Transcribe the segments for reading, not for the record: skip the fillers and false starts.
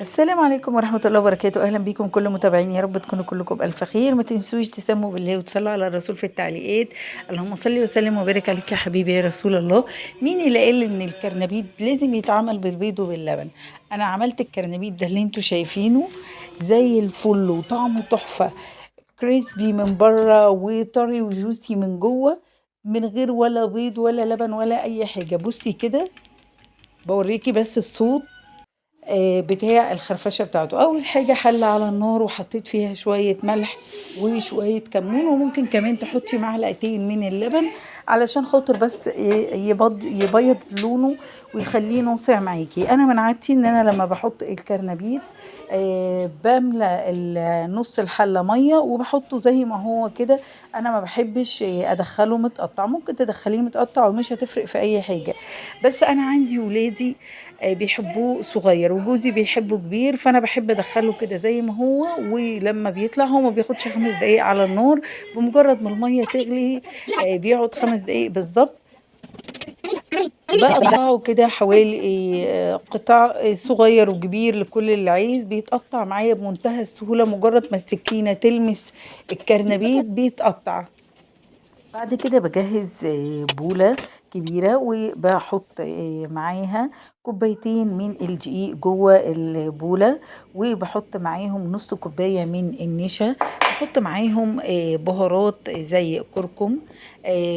السلام عليكم ورحمة الله وبركاته، أهلا بيكم كل متابعين، يا رب تكونوا كلكم بألف خير. ما تنسوش تسموا بالله وتصلوا على الرسول في التعليقات. اللهم صل وسلم وبارك عليك يا حبيبي يا رسول الله. مين اللي قال إن الكرنبيد لازم يتعمل بالبيض وباللبن؟ أنا عملت الكرنبيد ده اللي انتوا شايفينه زي الفل وطعمه تحفة، كريسبي من بره وطري وجوسي من جوه، من غير ولا بيض ولا لبن ولا أي حاجة. بصي كده، بوريكي بس الصوت بتاع الخرفشة بتاعته. أول حاجة حلة على النار وحطيت فيها شوية ملح وشوية كمون، وممكن كمان تحطي معلقتين من اللبن علشان خاطر بس يبيض لونه ويخليه ناصع معاكي. أنا من عادتي إن أنا لما بحط الكرنبيد بملى نص الحلة مية وبحطه زي ما هو كده. أنا ما بحبش أدخله متقطع، ممكن تدخليه متقطع ومش هتفرق في أي حاجة، بس أنا عندي ولادي بيحبوه صغير وجوزي بيحبه كبير، فانا بحب ادخله كده زي ما هو. ولما بيطلع هو ما بياخدش 5 دقايق على النار، بمجرد ما المية تغلي بيقعد 5 دقايق بالظبط. بقطعه كده حوالي قطع صغير وكبير لكل اللي عايز، بيتقطع معايا بمنتهى السهولة، مجرد ما السكينة تلمس الكرنبيت بيتقطع. بعد كده بجهز بولة كبيرة وبحط معاها كوبايتين من الدقيق جوه البولة، وبحط معاهم نص كوباية من النشا، بحط معاهم بهارات زي كركم،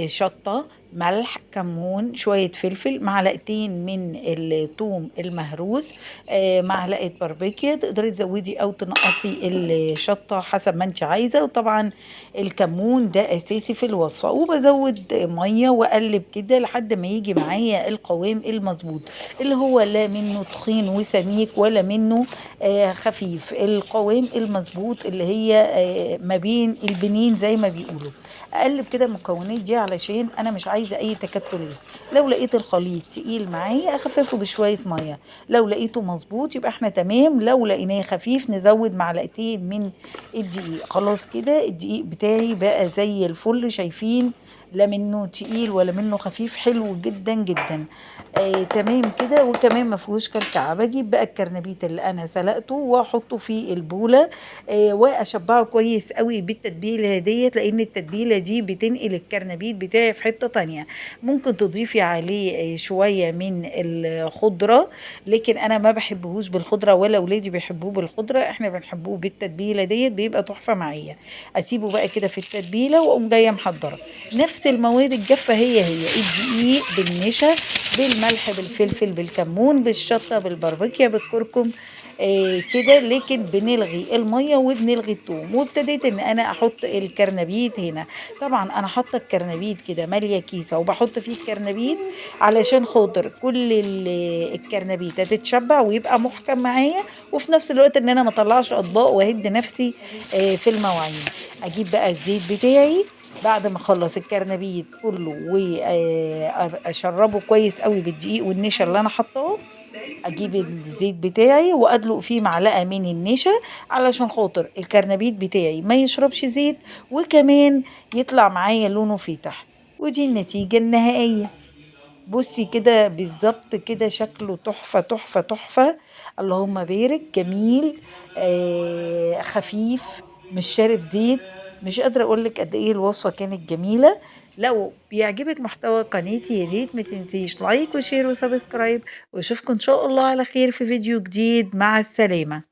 شطة، ملح، كمون، شوية فلفل، معلقتين من الثوم المهروس، معلقة باربيكيا، تقدري تزودي أو تنقصي الشطة حسب ما انت عايزة. وطبعا الكمون ده اساسي في الوصفه. وبزود ميه واقلب كده لحد ما يجي معايا القوام المظبوط، اللي هو لا منه تخين وسميك ولا منه خفيف، القوام المظبوط اللي هي ما بين البنين زي ما بيقولوا. اقلب كده المكونات دي علشان انا مش عايزه اي تكتلات. لو لقيت الخليط تقيل معايا اخففه بشويه ميه، لو لقيته مظبوط يبقى احنا تمام، لو لقيناه خفيف نزود معلقتين من الدقيق. خلاص كده الدقيق بتاعي بقى زي الفل، شايفين؟ لا منه تقيل ولا منه خفيف، حلو جدا جدا. تمام كده. وكمان ما فيهوش كلكعه. بجيب بقى الكرنبيت اللي انا سلقته واحطه في البوله، واشبعه كويس قوي بالتتبيله ديت، لان التتبيله دي بتنقل الكرنبيت بتاعي في حته تانية. ممكن تضيفي عليه شويه من الخضره، لكن انا ما بحبهوش بالخضره ولا ولادي بيحبوه بالخضره، احنا بنحبوه بالتتبيله ديت، بيبقى تحفه معايا. اسيبه بقى كده في التتبيله واقوم جايه محضره نفس المواد الجافه، هي الدقيق بالنشا بالملح بالفلفل بالكمون بالشطه بالباربيكيا بالكركم، كده. لكن بنلغي الميه وبنلغي الثوم. وابتديت ان انا احط الكرنبيت هنا. طبعا انا حاطه الكرنبيت كده ماليه كيسه وبحط فيه الكرنبيت علشان خاطر كل الكرنبيت تتشبع ويبقى محكم معايا، وفي نفس الوقت ان انا ما اطلعش اطباق واهد نفسي في المواعين. اجيب بقى الزيت بتاعي بعد ما اخلص الكرنبيت كله واشربه كويس قوي بالدقيق والنشا اللي انا حطاه. اجيب الزيت بتاعي وادلق فيه معلقه من النشا علشان خاطر الكرنبيت بتاعي ما يشربش زيت، وكمان يطلع معايا لونه فاتح. ودي النتيجه النهائيه. بصي كده بالظبط كده، شكله تحفة تحفة تحفة. اللهم بارك، جميل، خفيف، مش شارب زيت. مش قادرة اقولك قد ايه الوصفة كانت جميلة. لو بيعجبك محتوى قناتي يا ريت ما تنسيش لايك وشير وسبسكرايب، واشوفكم ان شاء الله على خير في فيديو جديد. مع السلامة.